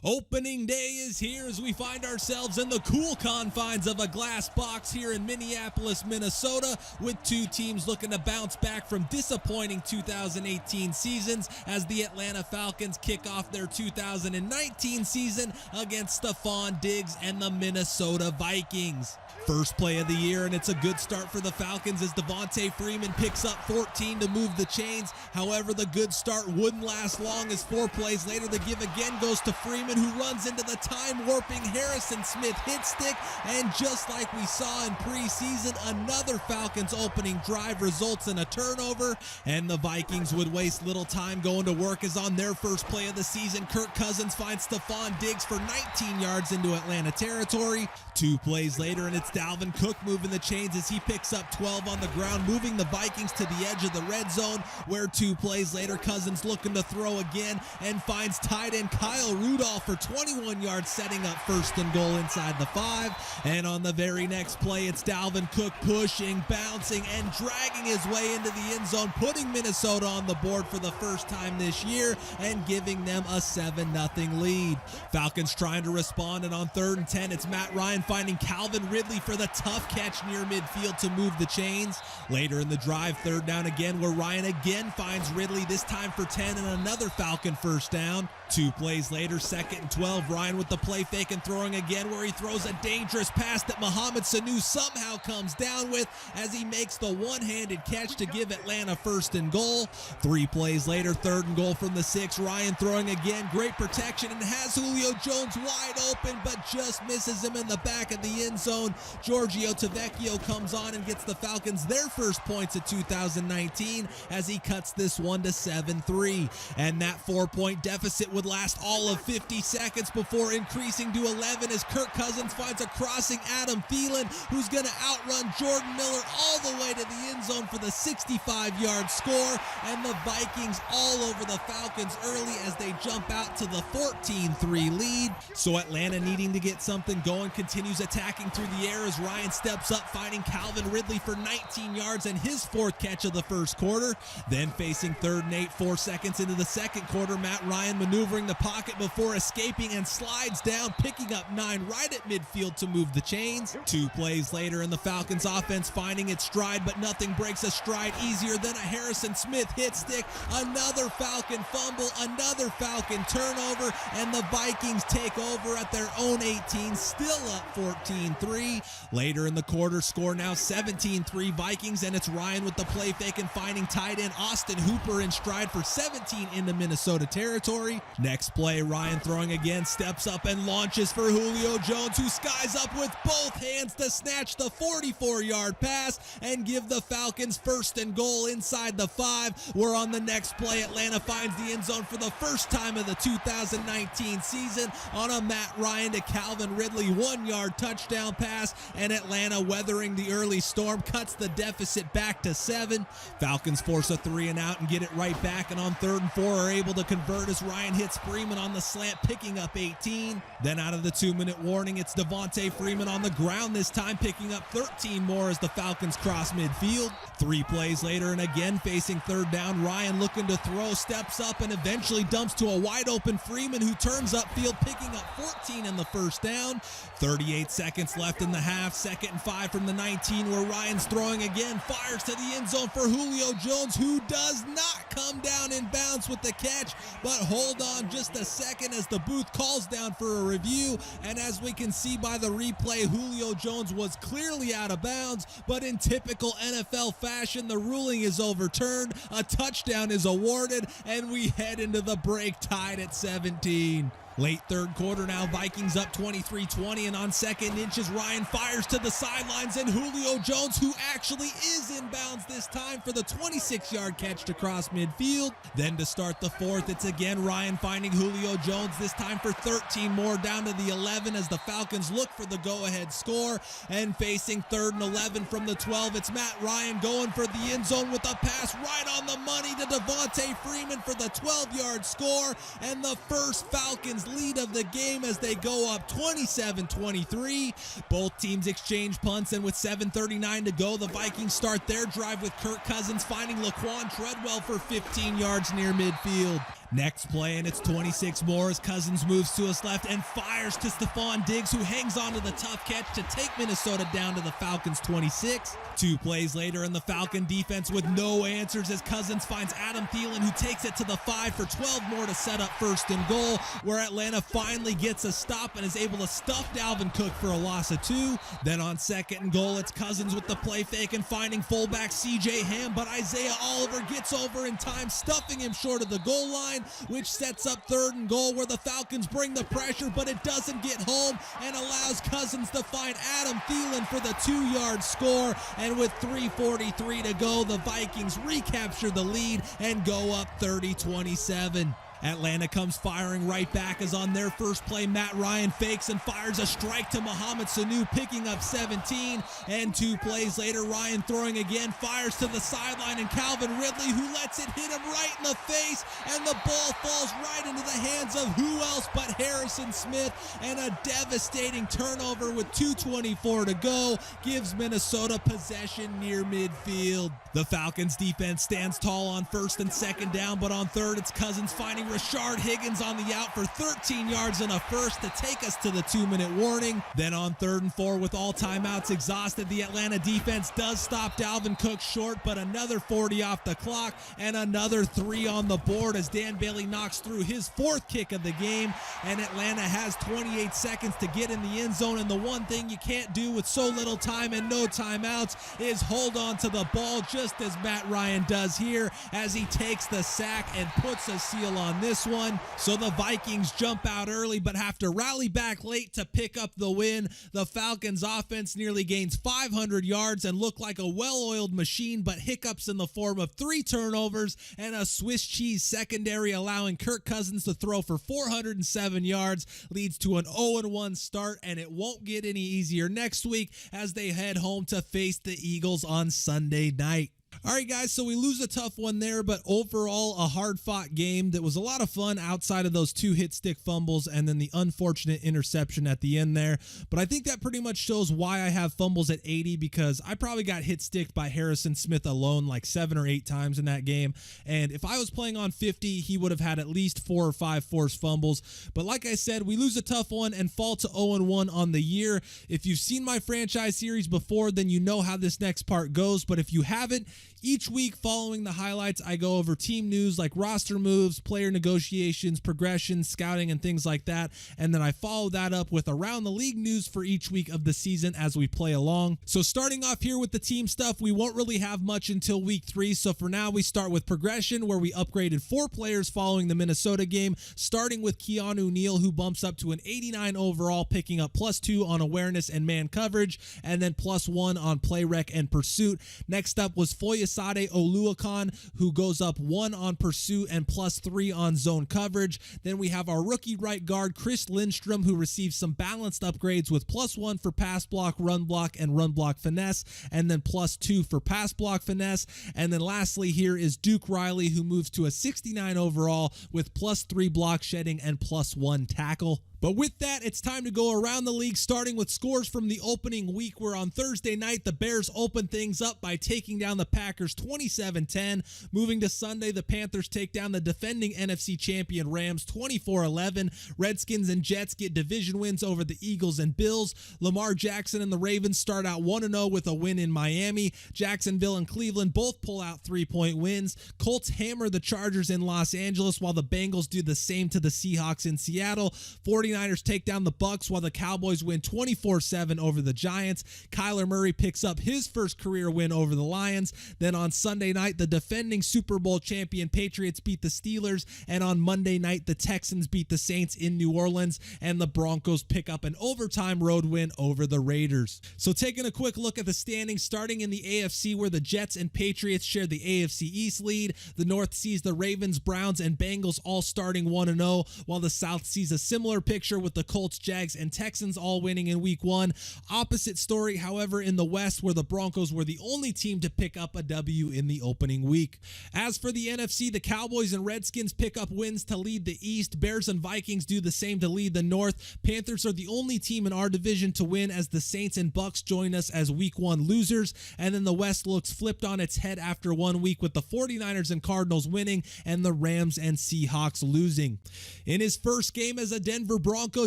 Opening day is here as we find ourselves in the cool confines of a glass box here in Minneapolis, Minnesota, with two teams looking to bounce back from disappointing 2018 seasons as the Atlanta Falcons kick off their 2019 season against Stefon Diggs and the Minnesota Vikings. First play of the year, and it's a good start for the Falcons as Devontae Freeman picks up 14 to move the chains. However, the good start wouldn't last long as 4 plays later the give again goes to Freeman, who runs into the time-warping Harrison Smith hit stick, and just like we saw in preseason, another Falcons opening drive results in a turnover, and the Vikings would waste little time going to work as on their first play of the season, Kirk Cousins finds Stefon Diggs for 19 yards into Atlanta territory. 2 plays later, and it's Dalvin Cook moving the chains as he picks up 12 on the ground, moving the Vikings to the edge of the red zone, where 2 plays later, Cousins looking to throw again and finds tight end Kyle Rudolph for 21 yards, setting up first and goal inside the 5. And on the very next play, it's Dalvin Cook pushing, bouncing, and dragging his way into the end zone, putting Minnesota on the board for the first time this year and giving them a 7-0 lead. Falcons trying to respond, and on 3rd and 10, it's Matt Ryan finding Calvin Ridley for the tough catch near midfield to move the chains. Later in the drive, 3rd down again, where Ryan again finds Ridley, this time for 10 and another Falcon first down. 2 plays later, 2nd and 12, Ryan with the play fake and throwing again, where he throws a dangerous pass that Mohamed Sanu somehow comes down with as he makes the one-handed catch to give Atlanta first and goal. 3 plays later, 3rd and goal from the 6, Ryan throwing again, great protection, and has Julio Jones wide open, but just misses him in the back of the end zone. Giorgio Tavecchio comes on and gets the Falcons their first points of 2019 as he cuts this one to 7-3. And that 4-point deficit would last all of 50 seconds before increasing to 11 as Kirk Cousins finds a crossing Adam Thielen, who's going to outrun Jordan Miller all the way to the end zone for the 65-yard score, and the Vikings all over the Falcons early as they jump out to the 14-3 lead. So Atlanta, needing to get something going, continues attacking through the air as Ryan steps up, finding Calvin Ridley for 19 yards and his 4th catch of the first quarter. Then facing 3rd and 8, 4 seconds into the second quarter, Matt Ryan maneuvering the pocket before escaping and slides down, picking up 9 right at midfield to move the chains. 2 plays later, and the Falcons offense finding its stride, but nothing breaks a stride easier than a Harrison Smith hit stick. Another Falcon fumble, another Falcon turnover, and the Vikings take over at their own 18, still up 14-3. Later in the quarter, score now 17-3 Vikings, and it's Ryan with the play fake and finding tight end Austin Hooper in stride for 17 into Minnesota territory. Next play, Ryan throwing again, steps up and launches for Julio Jones, who skies up with both hands to snatch the 44-yard pass and give the Falcons first and goal inside the 5, where on the next play, Atlanta finds the end zone for the first time of the 2019 season on a Matt Ryan to Calvin Ridley 1-yard touchdown pass, and Atlanta, weathering the early storm, cuts the deficit back to 7. Falcons force a 3 and out and get it right back, and on 3rd and 4 are able to convert as Ryan hits Freeman on the slant, picking up 18. Then out of the 2-minute warning, it's Devontae Freeman on the ground, this time picking up 13 more as the Falcons cross midfield. 3 plays later, and again facing 3rd down, Ryan looking to throw, steps up and eventually dumps to a wide open Freeman, who turns upfield, picking up 14 in the first down. 38 seconds left in the half, 2nd and 5 from the 19, where Ryan's throwing again, fires to the end zone for Julio Jones, who does not come down in bounds with the catch, but hold on just a second as the booth calls down for a review, and as we can see by the replay, Julio Jones was clearly out of bounds, but in typical NFL fashion, the ruling is overturned, a touchdown is awarded, and we head into the break tied at 17. Late 3rd quarter now, Vikings up 23-20, and on 2nd inches, Ryan fires to the sidelines, and Julio Jones, who actually is in bounds this time for the 26-yard catch to cross midfield. Then to start the 4th, it's again Ryan finding Julio Jones, this time for 13 more down to the 11 as the Falcons look for the go-ahead score. And facing 3rd and 11 from the 12, it's Matt Ryan going for the end zone with a pass right on the money to Devontae Freeman for the 12-yard score, and the first Falcons lead of the game as they go up 27-23. Both teams exchange punts, and with 7:39 to go, the Vikings start their drive with Kirk Cousins finding Laquan Treadwell for 15 yards near midfield. Next play, and it's 26 more as Cousins moves to his left and fires to Stephon Diggs, who hangs on to the tough catch to take Minnesota down to the Falcons 26. 2 plays later, and the Falcon defense with no answers as Cousins finds Adam Thielen, who takes it to the 5 for 12 more to set up 1st and goal, where Atlanta finally gets a stop and is able to stuff Dalvin Cook for a loss of 2. Then on 2nd and goal, it's Cousins with the play fake and finding fullback CJ Ham, but Isaiah Oliver gets over in time, stuffing him short of the goal line, which sets up 3rd and goal, where the Falcons bring the pressure, but it doesn't get home and allows Cousins to find Adam Thielen for the 2-yard score. And with 3:43 to go, the Vikings recapture the lead and go up 30-27. Atlanta comes firing right back as on their first play, Matt Ryan fakes and fires a strike to Mohamed Sanu, picking up 17. And 2 plays later, Ryan throwing again, fires to the sideline, and Calvin Ridley, who lets it hit him right in the face, and the ball falls right into the hands of who else but Harrison Smith, and a devastating turnover with 2:24 to go gives Minnesota possession near midfield. The Falcons defense stands tall on 1st and 2nd down, but on 3rd, it's Cousins finding Rashard Higgins on the out for 13 yards and a first to take us to the 2-minute warning. Then on 3rd and 4, with all timeouts exhausted, the Atlanta defense does stop Dalvin Cook short, but another 40 off the clock and another 3 on the board as Dan Bailey knocks through his 4th kick of the game, and Atlanta has 28 seconds to get in the end zone. And the one thing you can't do with so little time and no timeouts is hold on to the ball, just as Matt Ryan does here as he takes the sack and puts a seal on this one. So the Vikings jump out early but have to rally back late to pick up the win. The Falcons offense nearly gains 500 yards and look like a well-oiled machine, but hiccups in the form of 3 turnovers and a Swiss cheese secondary allowing Kirk Cousins to throw for 407 yards leads to an 0-1 start, and it won't get any easier next week as they head home to face the Eagles on Sunday night. All right, guys, so we lose a tough one there, but overall a hard-fought game that was a lot of fun outside of those 2 hit-stick fumbles and then the unfortunate interception at the end there. But I think that pretty much shows why I have fumbles at 80, because I probably got hit-sticked by Harrison Smith alone like 7 or 8 times in that game. And if I was playing on 50, he would have had at least 4 or 5 forced fumbles. But like I said, we lose a tough one and fall to 0-1 on the year. If you've seen my franchise series before, then you know how this next part goes. But if you haven't, each week following the highlights, I go over team news like roster moves, player negotiations, progression, scouting, and things like that. And then I follow that up with around the league news for each week of the season as we play along. So starting off here with the team stuff, we won't really have much until week 3. So for now, we start with progression, where we upgraded 4 players following the Minnesota game, starting with Keanu Neal, who bumps up to an 89 overall, picking up +2 on awareness and man coverage, and then +1 on play rec and pursuit. Next up was Foyesade Oluokun, who goes up 1 on pursuit and +3 on zone coverage. Then we have our rookie right guard, Chris Lindstrom, who receives some balanced upgrades with +1 for pass block, run block, and run block finesse, and then +2 for pass block finesse. And then lastly here is Duke Riley, who moves to a 69 overall with +3 block shedding and +1 tackle. But with that, it's time to go around the league, starting with scores from the opening week, where on Thursday night, the Bears open things up by taking down the Packers 27-10. Moving to Sunday, the Panthers take down the defending NFC champion Rams 24-11. Redskins and Jets get division wins over the Eagles and Bills. Lamar Jackson and the Ravens start out 1-0 with a win in Miami. Jacksonville and Cleveland both pull out 3-point wins. Colts hammer the Chargers in Los Angeles, while the Bengals do the same to the Seahawks in Seattle. 49ers take down the Bucks, while the Cowboys win 24-7 over the Giants. Kyler Murray picks up his first career win over the Lions. Then on Sunday night, the defending Super Bowl champion Patriots beat the Steelers, and on Monday night, the Texans beat the Saints in New Orleans, and the Broncos pick up an overtime road win over the Raiders. So taking a quick look at the standings, starting in the AFC, where the Jets and Patriots share the AFC East lead. The North sees the Ravens, Browns, and Bengals all starting 1-0, while the South sees a similar picture picture with the Colts, Jags, and Texans all winning in week 1. Opposite story, however, in the West, where the Broncos were the only team to pick up a W in the opening week. As for the NFC, the Cowboys and Redskins pick up wins to lead the East. Bears and Vikings do the same to lead the North. Panthers are the only team in our division to win, as the Saints and Bucks join us as week 1 losers. And then the West looks flipped on its head after 1 week, with the 49ers and Cardinals winning and the Rams and Seahawks losing. In his first game as a Denver Bronco,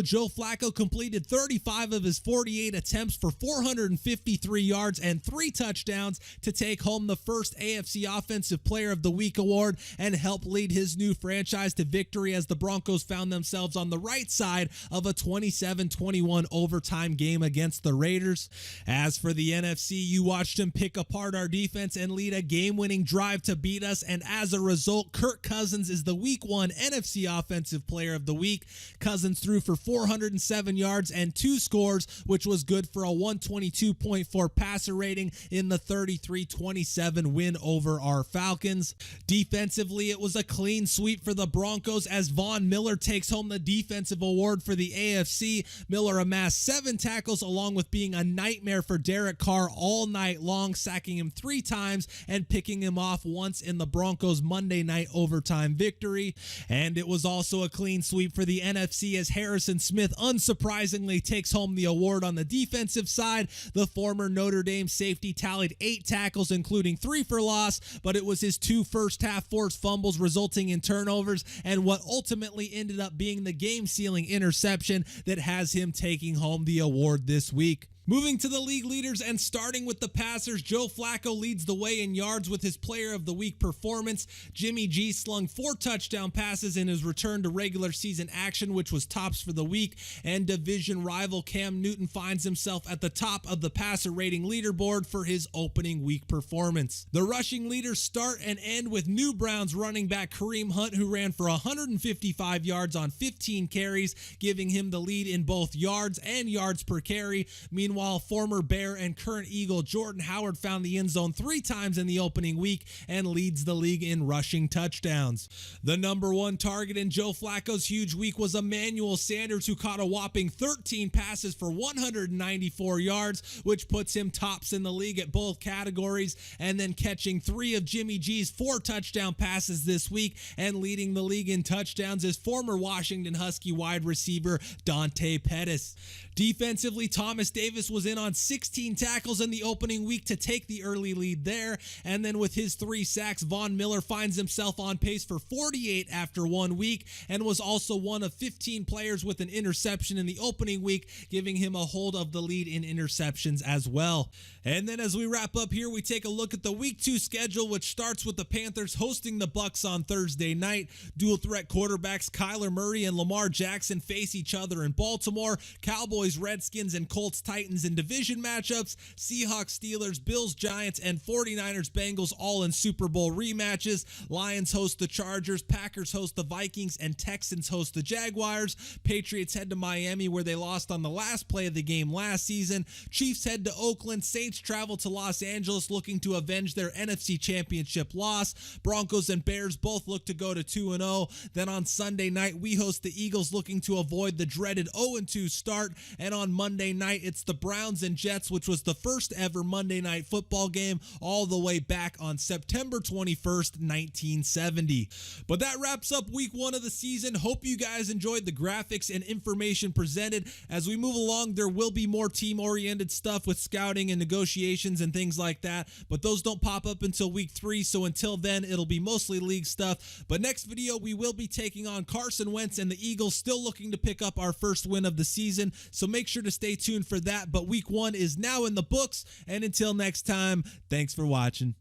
Joe Flacco completed 35 of his 48 attempts for 453 yards and 3 touchdowns to take home the first AFC Offensive Player of the Week award and help lead his new franchise to victory, as the Broncos found themselves on the right side of a 27-21 overtime game against the Raiders. As for the NFC, you watched him pick apart our defense and lead a game-winning drive to beat us, and as a result, Kirk Cousins is the week 1 NFC Offensive Player of the Week. Cousins threw for 407 yards and 2 scores, which was good for a 122.4 passer rating in the 33-27 win over our Falcons. Defensively, it was a clean sweep for the Broncos, as Von Miller takes home the defensive award for the AFC. Miller amassed 7 tackles, along with being a nightmare for Derek Carr all night long, sacking him 3 times and picking him off once in the Broncos' Monday night overtime victory. And it was also a clean sweep for the NFC, as Harrison Smith unsurprisingly takes home the award on the defensive side. The former Notre Dame safety tallied 8 tackles, including 3 for loss, but it was his 2 first-half forced fumbles resulting in turnovers and what ultimately ended up being the game-sealing interception that has him taking home the award this week. Moving to the league leaders and starting with the passers, Joe Flacco leads the way in yards with his Player of the Week performance. Jimmy G slung 4 touchdown passes in his return to regular season action, which was tops for the week, and division rival Cam Newton finds himself at the top of the passer rating leaderboard for his opening week performance. The rushing leaders start and end with new Browns running back Kareem Hunt, who ran for 155 yards on 15 carries, giving him the lead in both yards and yards per carry. Meanwhile, former Bear and current Eagle Jordan Howard found the end zone 3 times in the opening week and leads the league in rushing touchdowns. The number 1 target in Joe Flacco's huge week was Emmanuel Sanders, who caught a whopping 13 passes for 194 yards, which puts him tops in the league at both categories, and then catching 3 of Jimmy G's 4 touchdown passes this week and leading the league in touchdowns is former Washington Husky wide receiver Dante Pettis. Defensively, Thomas Davis was in on 16 tackles in the opening week to take the early lead there, and then with his 3 sacks, Von Miller finds himself on pace for 48 after 1 week and was also one of 15 players with an interception in the opening week, giving him a hold of the lead in interceptions as well. And then as we wrap up here, we take a look at the week 2 schedule, which starts with the Panthers hosting the Bucks on Thursday night. Dual threat quarterbacks Kyler Murray and Lamar Jackson face each other in Baltimore. Cowboys, Redskins, and Colts, Titans in division matchups. Seahawks, Steelers, Bills, Giants, and 49ers, Bengals all in Super Bowl rematches. Lions host the Chargers, Packers host the Vikings, and Texans host the Jaguars. Patriots head to Miami, where they lost on the last play of the game last season. Chiefs head to Oakland. Saints travel to Los Angeles looking to avenge their NFC Championship loss. Broncos and Bears both look to go to 2-0. Then on Sunday night, we host the Eagles looking to avoid the dreaded 0-2 start. And on Monday night, it's the Browns and Jets, which was the first ever Monday Night Football game all the way back on September 21st, 1970. But that wraps up week 1 of the season. Hope you guys enjoyed the graphics and information presented. As we move along, there will be more team-oriented stuff with scouting and negotiations and things like that, but those don't pop up until week 3, so until then, it'll be mostly league stuff. But next video, we will be taking on Carson Wentz and the Eagles, still looking to pick up our first win of the season, so make sure to stay tuned for that. But week 1 is now in the books, and until next time, thanks for watching.